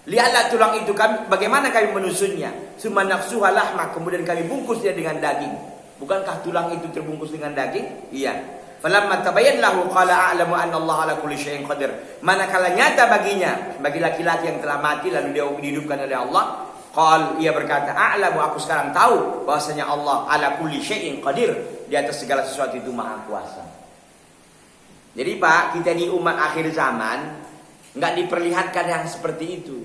Lihatlah tulang itu, bagaimana kami menyusunnya. Tsumma naksuha lahma, kemudian kami bungkus dia dengan daging. Bukankah tulang itu terbungkus dengan daging? Iya. Falamma tabayyana lahu qala a'lamu anna Allah ala kulli syai'in qadir. Manakala nyata baginya, bagi laki-laki yang telah mati lalu dia dihidupkan oleh Allah, ia berkata, a'lamu, aku sekarang tahu bahwasanya Allah ala kulli syai'in qadir, di atas segala sesuatu itu maha kuasa. Jadi Pak, kita di umat akhir zaman nggak diperlihatkan yang seperti itu.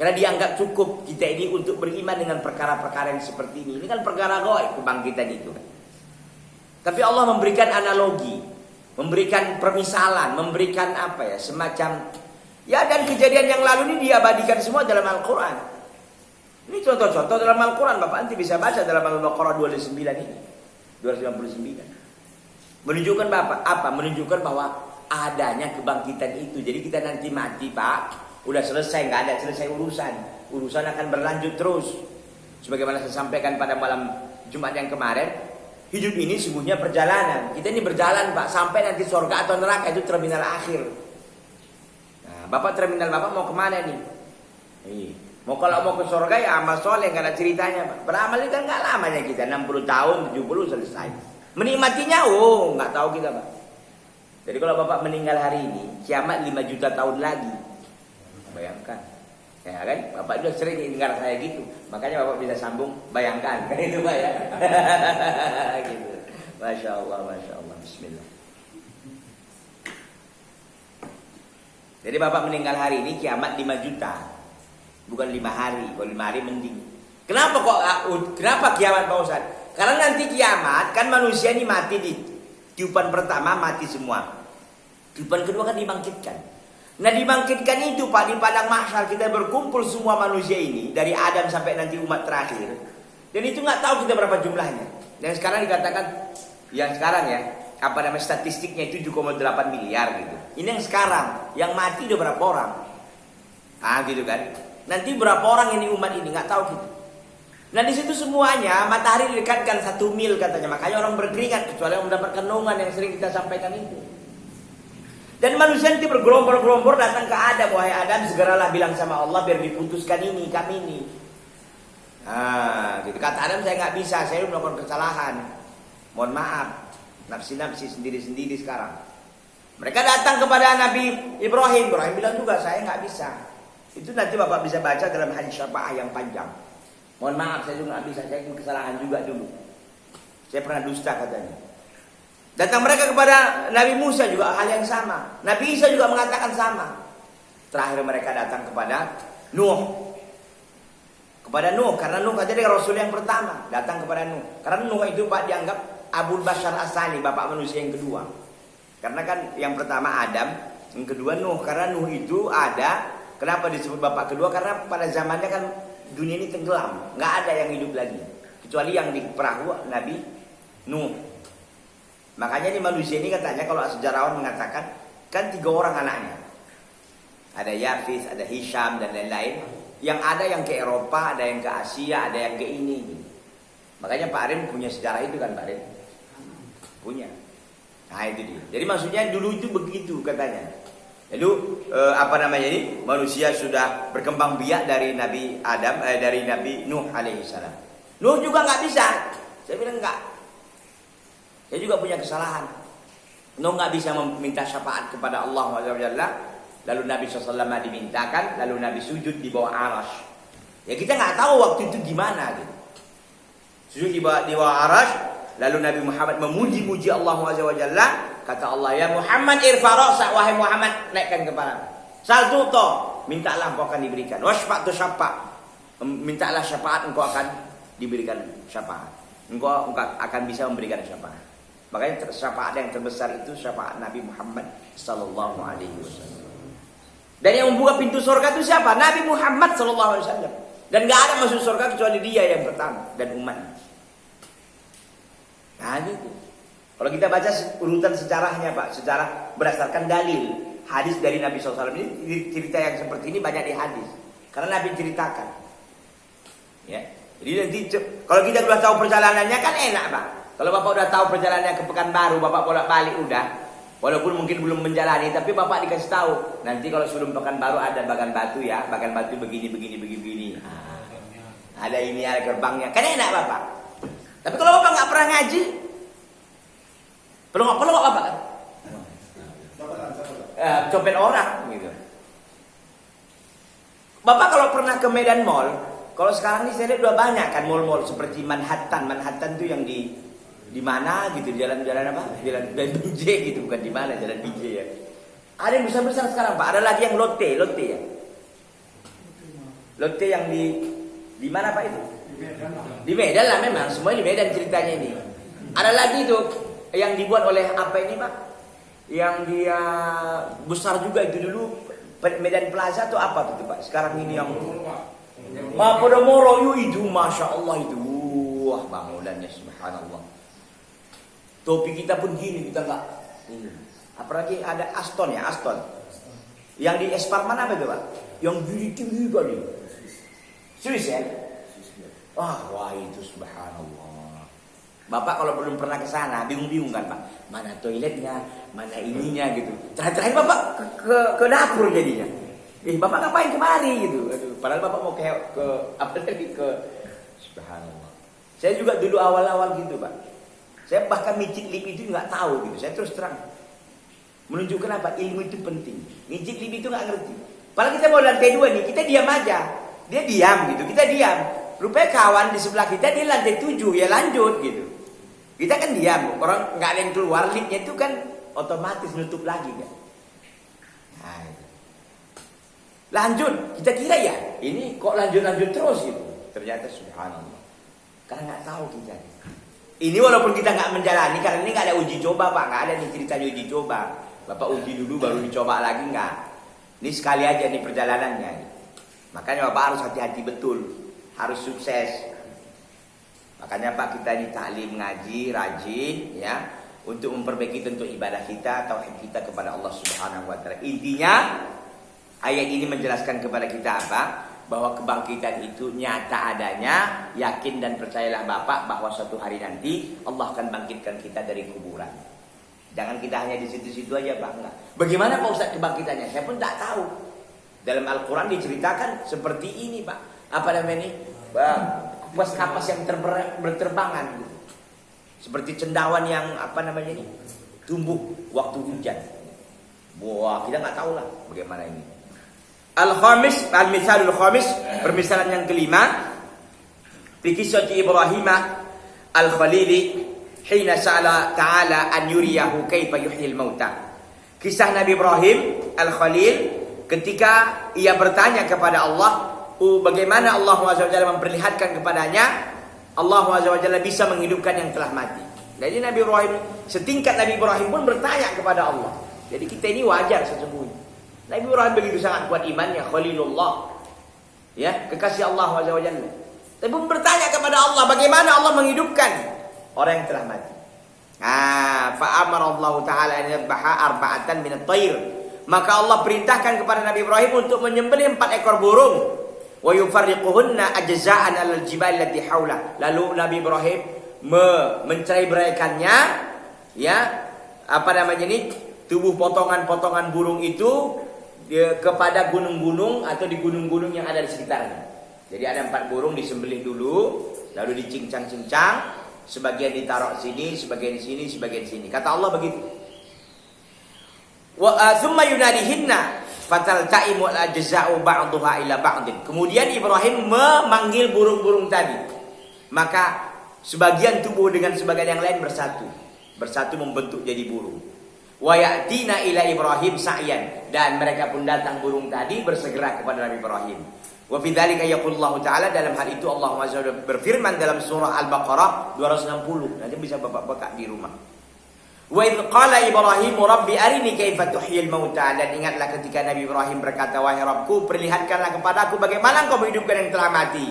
Karena dianggap cukup kita ini untuk beriman dengan perkara-perkara yang seperti ini. Ini kan perkara gaib kebangkitan itu. Tapi Allah memberikan analogi, memberikan permisalan, memberikan apa ya, semacam ya, dan kejadian yang lalu ini diabadikan semua dalam Al-Quran. Ini contoh-contoh dalam Al-Quran, Bapak nanti bisa baca dalam Al-Baqarah 29 ini, 299. Menunjukkan apa? Menunjukkan bahwa adanya kebangkitan itu. Jadi kita nanti mati Pak, udah selesai, nggak ada selesai urusan akan berlanjut terus. Sebagaimana saya sampaikan pada malam Jumat yang kemarin, hidup ini sungguhnya perjalanan. Kita ini berjalan Pak, sampai nanti surga atau neraka itu terminal akhir. Nah, Bapak terminal Bapak mau kemana nih? Kalau mau ke surga ya amal soleh, nggak ada ceritanya Pak. Beramal itu kan nggak lamanya kita, 60 tahun, 70 selesai. Menikmatinya nggak tahu kita Pak. Jadi kalau Bapak meninggal hari ini, kiamat 5 juta tahun lagi. Bayangkan. Ya kan? Bapak juga sering dengar saya gitu. Makanya Bapak bisa sambung bayangkan. Kan itu Pak ya. Gitu. Masya Allah. Bismillah. Jadi Bapak meninggal hari ini kiamat 5 juta. Bukan 5 hari. Kalau 5 hari mending. Kenapa kiamat Pak Ustaz? Karena nanti kiamat kan manusia ini mati di tiupan pertama mati semua. Tiupan kedua kan dibangkitkan. Nah dibangkitkan itu Pak, di padang mahsyar kita berkumpul semua manusia ini dari Adam sampai nanti umat terakhir. Dan itu nggak tahu kita berapa jumlahnya. Dan sekarang dikatakan yang sekarang ya, apa namanya statistiknya itu 7,8 miliar gitu. Ini yang sekarang, yang mati udah berapa orang? Gitu kan. Nanti berapa orang ini umat ini nggak tahu gitu. Nah di situ semuanya matahari didekatkan 1 mil katanya, makanya orang berkeringat kecuali yang mendapatkan naungan yang sering kita sampaikan itu. Dan manusia nanti bergerombol-gerombol datang ke Adam, wahai Adam segeralah bilang sama Allah biar diputuskan ini kami ini. Gitu kata Adam, saya nggak bisa, saya melakukan kesalahan. Mohon maaf, nafsi-nafsi sendiri-sendiri sekarang. Mereka datang kepada Nabi Ibrahim bilang juga saya nggak bisa. Itu nanti Bapak bisa baca dalam hadis syafaah yang panjang. Mohon maaf saya juga nggak bisa, saya kesalahan juga dulu. Saya pernah dusta katanya. Datang mereka kepada Nabi Musa juga hal yang sama. Nabi Isa juga mengatakan sama. Terakhir mereka datang kepada Nuh. Kepada Nuh, karena Nuh katanya Rasul yang pertama datang kepada Nuh. Karena Nuh itu Pak dianggap Abul Bashar Asani, bapak manusia yang kedua. Karena kan yang pertama Adam, yang kedua Nuh. Karena Nuh itu ada, kenapa disebut bapak kedua? Karena pada zamannya kan dunia ini tenggelam, nggak ada yang hidup lagi kecuali yang di perahu Nabi Nuh. Makanya di manusia ini katanya kalau sejarawan mengatakan kan 3 orang anaknya. Ada Yafis, ada Hisham dan lain-lain. Yang ada yang ke Eropa, ada yang ke Asia, ada yang ke ini. Makanya Pak Arim punya sejarah itu kan Pak Arim? Punya. Nah itu dia. Jadi maksudnya dulu itu begitu katanya. Lalu apa namanya ini? Manusia sudah berkembang biak dari Nabi Adam, dari Nabi Nuh alaihissalam. Nuh juga nggak bisa. Saya bilang enggak. Saya juga punya kesalahan. Nuh nggak bisa meminta syafaat kepada Allah SWT. Lalu Nabi SAW dimintakan, lalu Nabi sujud di bawah arasy. Ya kita nggak tahu waktu itu gimana gitu. Sujud di bawah arasy, lalu Nabi Muhammad memuji-muji Allah SWT. Kata Allah, ya Muhammad irfa ra'sak, wahai Muhammad naikkan kepala. Sal tu'ta, mintalah engkau akan diberikan. Wasfa' tu syafa', mintalah syafaat engkau akan diberikan syafaat. Engkau akan bisa memberikan syafaat. Makanya syafaat yang terbesar itu syafaat Nabi Muhammad sallallahu alaihi wasallam. Dan yang membuka pintu surga itu siapa? Nabi Muhammad sallallahu alaihi wasallam. Dan enggak ada masuk surga kecuali dia yang pertama dan umatnya. Nah gitu. Kalau kita baca urutan sejarahnya Pak, sejarah berdasarkan dalil hadis dari Nabi SAW ini, cerita yang seperti ini banyak di hadis. Karena Nabi ceritakan. Ya. Jadi nanti kalau kita sudah tahu perjalanannya kan enak Pak. Kalau Bapak udah tahu perjalanannya ke Pekanbaru, Bapak bolak-balik udah. Walaupun mungkin belum menjalani, tapi Bapak dikasih tahu. Nanti kalau sebelum Pekanbaru ada Bagan Batu ya, Bagan Batu begini. Nah, ada ini, ada gerbangnya. Kan enak Bapak. Tapi kalau Bapak nggak pernah ngaji, perlu nggak Bapak kan? Copet orang gitu. Bapak kalau pernah ke Medan Mall, kalau sekarang ini saya lihat udah banyak kan mall-mall seperti Manhattan. Manhattan tuh yang di mana gitu, jalan-jalan apa? Jalan BJ gitu, bukan di mana, jalan BJ ya. Ada yang besar-besar sekarang Pak, ada lagi yang Lotte ya. Lotte yang di mana Pak itu? Di Medan lah memang, semua di Medan ceritanya ini. Ada lagi itu yang dibuat oleh apa ini Pak? Yang dia besar juga itu dulu Medan Plaza atau apa itu Pak? Sekarang ini yang Podomoro itu, masya Allah itu, wah bangunannya subhanallah. Topi kita pun gini, kita enggak. Apalagi ada Aston ya, Aston. Yang di Esparman apa itu Pak? Yang tinggi kali. Swiss ya? Wah itu subhanallah. Bapak kalau belum pernah ke sana, bingung-bingung kan Pak? Mana toiletnya, mana ininya gitu. Terakhir Bapak ke dapur jadinya. Bapak ngapain kemari gitu? Aduh, padahal Bapak mau ke apa tadi ke subhanallah. Saya juga dulu awal-awal gitu Pak. Saya bahkan micit lip itu nggak tahu gitu. Saya terus terang menunjukkan apa ilmu itu penting. Micit lip itu nggak ngerti. Padahal kita mau lantai 2 nih, kita diam aja. Dia diam gitu, kita diam. Rupanya kawan di sebelah kita dia lantai 7 ya lanjut gitu. Kita kan diam, orang nggak ada yang keluar, lipnya itu kan otomatis nutup lagi kan. Nah, itu. Lanjut, kita kira ya ini kok lanjut terus gitu. Ternyata subhanallah. Karena nggak tahu kita. Ini walaupun kita nggak menjalani, karena ini nggak ada uji coba Pak, nggak ada nih ceritanya uji coba. Bapak uji dulu baru dicoba lagi nggak? Ini sekali aja nih perjalanannya. Makanya Bapak harus hati-hati betul, harus sukses. Makanya Pak kita ini taklim ngaji rajin ya untuk memperbaiki tentu ibadah kita, tauhid kita kepada Allah Subhanahu Wa Taala. Intinya ayat ini menjelaskan kepada kita apa? Bahwa kebangkitan itu nyata adanya, yakin dan percayalah Bapak bahwa suatu hari nanti Allah akan bangkitkan kita dari kuburan. Jangan kita hanya di situ-situ aja Pak, enggak. Bagaimana Pak Ustaz kebangkitannya? Saya pun tak tahu. Dalam Al-Quran diceritakan seperti ini Pak. Apa namanya ini? Kapas yang berterbangan gitu. Seperti cendawan yang apa namanya ini? Tumbuh waktu hujan. Wah, kita nggak tahu lah bagaimana ini. Al-Khamis, al-Misalul Khamis, permisalan yang kelima. Fi kisah Ibrahim al-Khalili hina sa'ala ta'ala an yuriyahu kaifa yuhyil mauta. Kisah Nabi Ibrahim al-Khalil ketika ia bertanya kepada Allah, bagaimana Allah SWT memperlihatkan kepadanya Allah SWT bisa menghidupkan yang telah mati. Jadi Nabi Ibrahim, setingkat Nabi Ibrahim pun bertanya kepada Allah. Jadi kita ini wajar sesungguhnya. Nabi Ibrahim begitu sangat kuat imannya, Khalilullah, ya, kekasih Allah SWT. Tapi pun bertanya kepada Allah, bagaimana Allah menghidupkan orang yang telah mati. Fa'amara Allah Ta'ala an yadhbaha arba'atan min at-tayr. Maka Allah perintahkan kepada Nabi Ibrahim untuk menyembelih 4 ekor burung. Wa yufarriquhunna ajza'an 'alal jibali allati haulah. Lalu Nabi Ibrahim mencerai-beraikannya, ya, tubuh potongan-potongan burung itu kepada gunung-gunung atau di gunung-gunung yang ada di sekitarnya. Jadi ada 4 burung disembelih dulu, lalu dicincang-cincang, sebagian ditaruh sini, sebagian di sini, sebagian di sini. Kata Allah begitu. Wa thumma yunadihinna fataltaimu al-ajza'u ba'daha ila ba'din. Kemudian Ibrahim memanggil burung-burung tadi. Maka sebagian tubuh dengan sebagian yang lain bersatu membentuk jadi burung. Wa ya'tina ila Ibrahim sa'yan, dan mereka pun datang burung tadi bersegera kepada Nabi Ibrahim. Wa fi dzalika yaqulullahu ta'ala, dalam hal itu Allah SWT berfirman dalam surah Al-Baqarah 260. Nanti bisa Bapak buka di rumah. Wa idz qala Ibrahim rabbi arini kaifa tuhyil mauta, dan ingatlah ketika Nabi Ibrahim berkata, wahai Rabbku, perlihatkanlah kepadaku bagaimana engkau menghidupkan yang telah mati.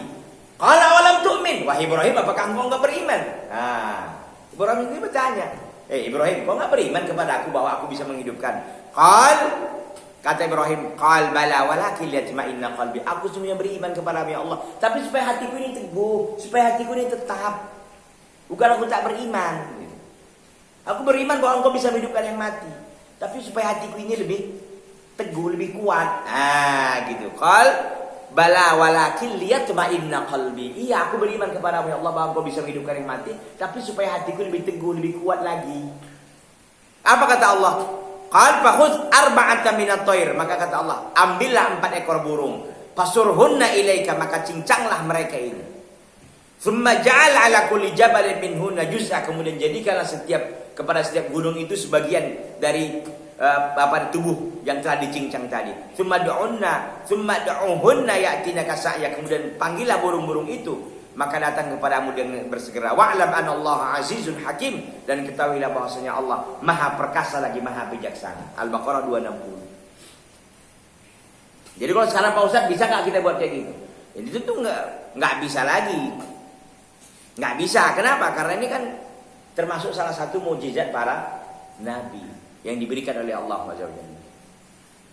Qala walam tu'min, wahai Ibrahim, apakah engkau enggak beriman? Ibrahim ini bertanya, Ibrahim, kau enggak beriman kepada aku bahwa aku bisa menghidupkan? Kata Ibrahim, qal bala walakin liyatma'inna qalbi. Aku semuanya beriman kepada ya Allah, tapi supaya hatiku ini teguh, supaya hatiku ini tetap. Bukan aku tak beriman. Aku beriman bahwa engkau bisa menghidupkan yang mati, tapi supaya hatiku ini lebih teguh, lebih kuat. Gitu. Qal bala walakin liyatma'inna qalbi. Iya, aku beriman kepada ya Allah bahwa engkau bisa menghidupkan yang mati, tapi supaya hatiku lebih teguh, lebih kuat lagi. Apa kata Allah? Qal fakhudh arba'atan minat thair. Maka kata Allah, ambillah 4 ekor burung. Fasurhunna ilaika, maka cincanglah mereka ini. Tsumma ja'al 'ala kulli jabalin minhunna juz'a. Kemudian jadikanlah kepada setiap gunung itu sebagian dari tubuh yang telah dicincang tadi. Tsumma du'uhunna ya'tinaka sa'ya. Kemudian panggillah burung-burung itu, maka datang kepadamu dengan bersegera. Wa'lam anallaha azizun hakim, dan ketahuilah bahwasanya Allah maha perkasa lagi maha bijaksana. Al-Baqarah 260. Jadi kalau sekarang Pak Ustaz, bisa nggak kita buat kayak gitu? Jadi itu tuh nggak bisa lagi. Nggak bisa. Kenapa? Karena ini kan termasuk salah satu mukjizat para nabi yang diberikan oleh Allah SWT.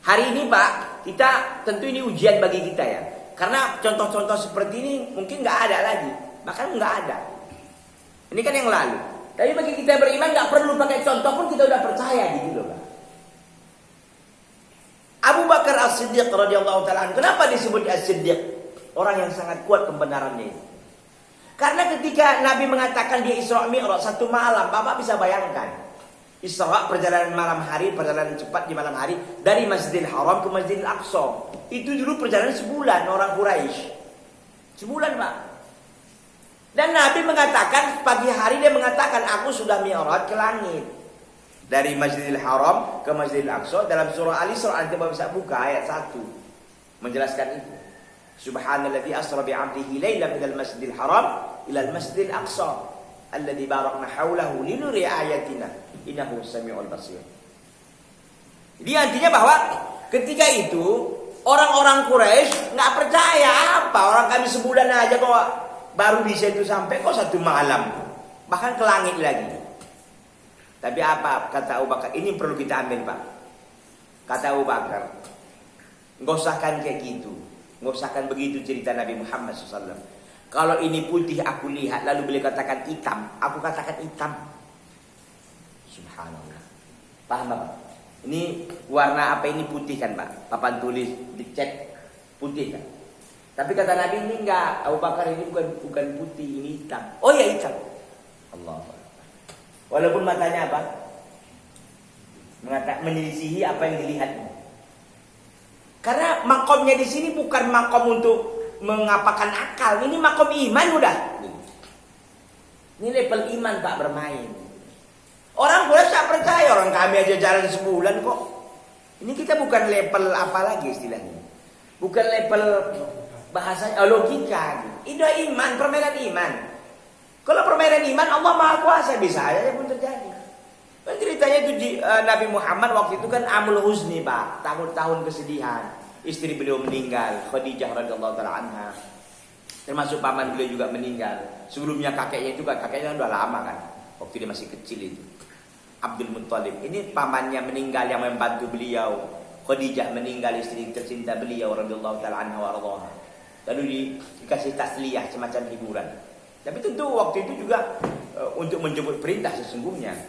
Hari ini Pak, kita tentu ini ujian bagi kita ya. Karena contoh-contoh seperti ini mungkin nggak ada lagi, bahkan nggak ada. Ini kan yang lalu. Tapi bagi kita yang beriman nggak perlu pakai contoh pun kita udah percaya gitu loh, Pak. Abu Bakar As-Siddiq radhiyallahu taala, kenapa disebut As-Siddiq? Orang yang sangat kuat kebenarannya itu. Karena ketika Nabi mengatakan dia Isra Mi'raj 1 malam, Bapak bisa bayangkan. Isra perjalanan malam hari, perjalanan cepat di malam hari dari Masjidil Haram ke Masjidil Aqsa. Itu dulu perjalanan sebulan orang Quraisy. Sebulan, Pak. Dan Nabi mengatakan pagi hari dia mengatakan aku sudah mi'raj ke langit. Dari Masjidil Haram ke Masjidil Aqsa, dalam surah Al-Isra nanti Bapak bisa buka ayat 1 menjelaskan itu. Subhanalladzi asra bi'abdihi lailan minal Masjidil Haram ilal Masjidil Aqsa alladzi barakna haulahu linuri ayatina innahu samiul basir. Jadi artinya bahwa ketika itu orang-orang Quraisy nggak percaya, apa orang kami sebulan aja kok baru bisa itu sampai kok 1 malam, bahkan ke langit lagi. Tapi apa kata Abu Bakar? Ini perlu kita ambil, Pak. Kata Abu Bakar, nggak usahkan kayak gitu, nggak usahkan begitu cerita Nabi Muhammad SAW. Kalau ini putih aku lihat, lalu beliau katakan hitam, aku katakan hitam. Subhanallah. Paham Bapak? Ini warna apa ini putih kan Pak? Papan tulis dicek putih kan? Tapi kata Nabi ini enggak, Abu Bakar ini bukan putih, ini hitam. Oh ya hitam. Allah. Walaupun matanya apa? Menyelisihi apa yang dilihatnya. Karena makomnya di sini bukan makom untuk mengapakan akal, ini makom iman udah. Ini level iman Pak bermain. Orang boleh tak percaya, orang kami aja jalan sebulan kok. Ini kita bukan level apa lagi istilahnya. Bukan level bahasanya logika. Itu iman, permainan iman. Kalau permainan iman Allah Maha Kuasa, bisa aja pun terjadi. Kan ceritanya itu Nabi Muhammad waktu itu kan amul huzni, Pak. Tahun-tahun kesedihan. Istri beliau meninggal, Khadijah radhiyallahu taala anha. Termasuk paman beliau juga meninggal. Sebelumnya kakeknya juga, kakeknya udah lama kan. Waktu dia masih kecil itu. Abdul Muttalib. Ini pamannya meninggal yang membantu beliau. Khadijah meninggal, istri tercinta beliau radhiyallahu taala anha wa radhaha. Lalu dikasih tasliyah semacam hiburan. Tapi tentu waktu itu juga untuk menjemput perintah sesungguhnya.